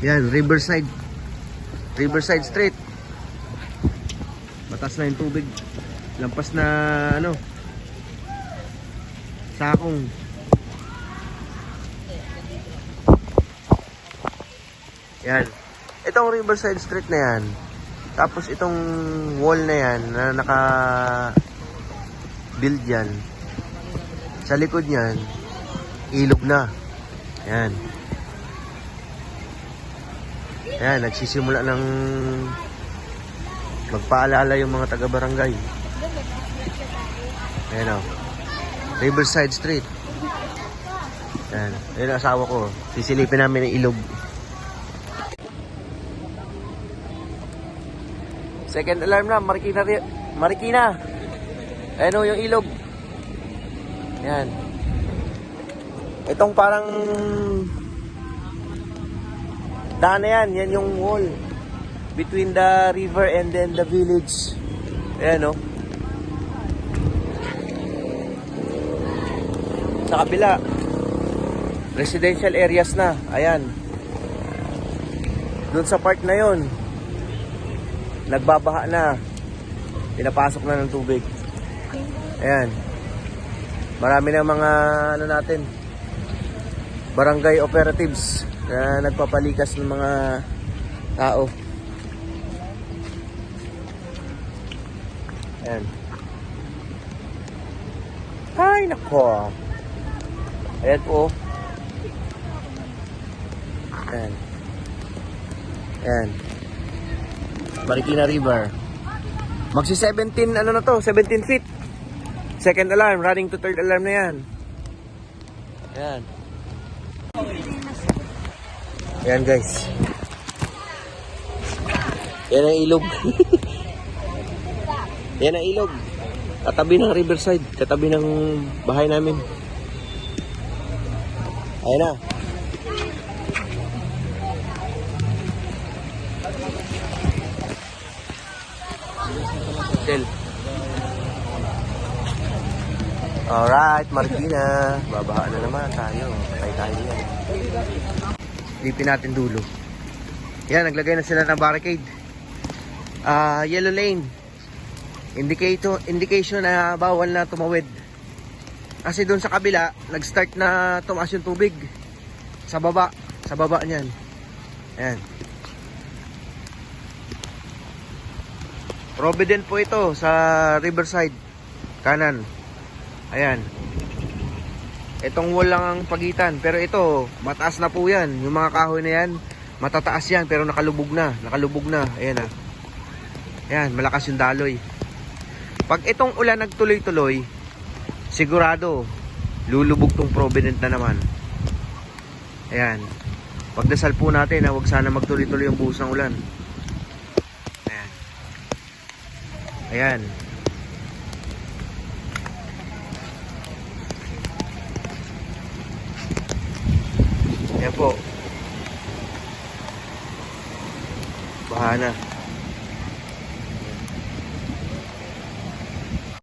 Yan, Riverside. Riverside Street. Mataas na yung tubig. Lampas na ano, sakong. Yan. Itong Riverside Street na yan. Tapos itong wall na yan na naka-build yan. Sa likod yan, ilog na. Yan. Yan, nagsisimula ng magpaalala yung mga taga-barangay. Ayan o. Riverside Street. Ayan. Ayan ang asawa ko. Sisilipin namin ng ilog. Second alarm na. Marikina. Ayan o yung ilog. Ayan. Itong parang daan na yan. Yan yung wall between the river and then the village. Ayan o. Sa kabila, residential areas na. Ayan. Doon sa part na yon, nagbabaha na. Pinapasok na ng tubig. Ayan. Marami na mga ano natin, barangay operatives na nagpapalikas ng mga tao. Ayan. Ay, nako. Ayan po. Ayan. Ayan. Marikina River. Magsi 17, ano na to? 17 feet. Second alarm, running to third alarm na yan. Ayan. Ayan guys. Yan ang ilog. Yan ang ilog. Katabi ng Riverside. Katabi ng bahay namin. Ayan na. Hotel. Alright, Marikina. Babaha na naman tayo. Patay tayo yan. Lipin natin dulo. Yan, naglagay na sila ng barricade. Yellow lane. Indication na bawal na tumawid. Kasi doon sa kabila, nag-start na tumaas yung tubig. Sa baba niyan. Ayan. Provident po ito sa Riverside. Kanan. Ayan. Itong wall lang ang pagitan. Pero ito, mataas na po yan. Yung mga kahoy na yan, matataas yan. Pero nakalubog na. Ayan na. Ayan, malakas yung daloy. Pag itong ulan nagtuloy-tuloy, sigurado, lulubog tong Provident na naman. Ayan. Pagdasal po natin na huwag sana magtuloy-tuloy yung buhos ng ulan. Ayan. Ayan. Ayan po. Baha na.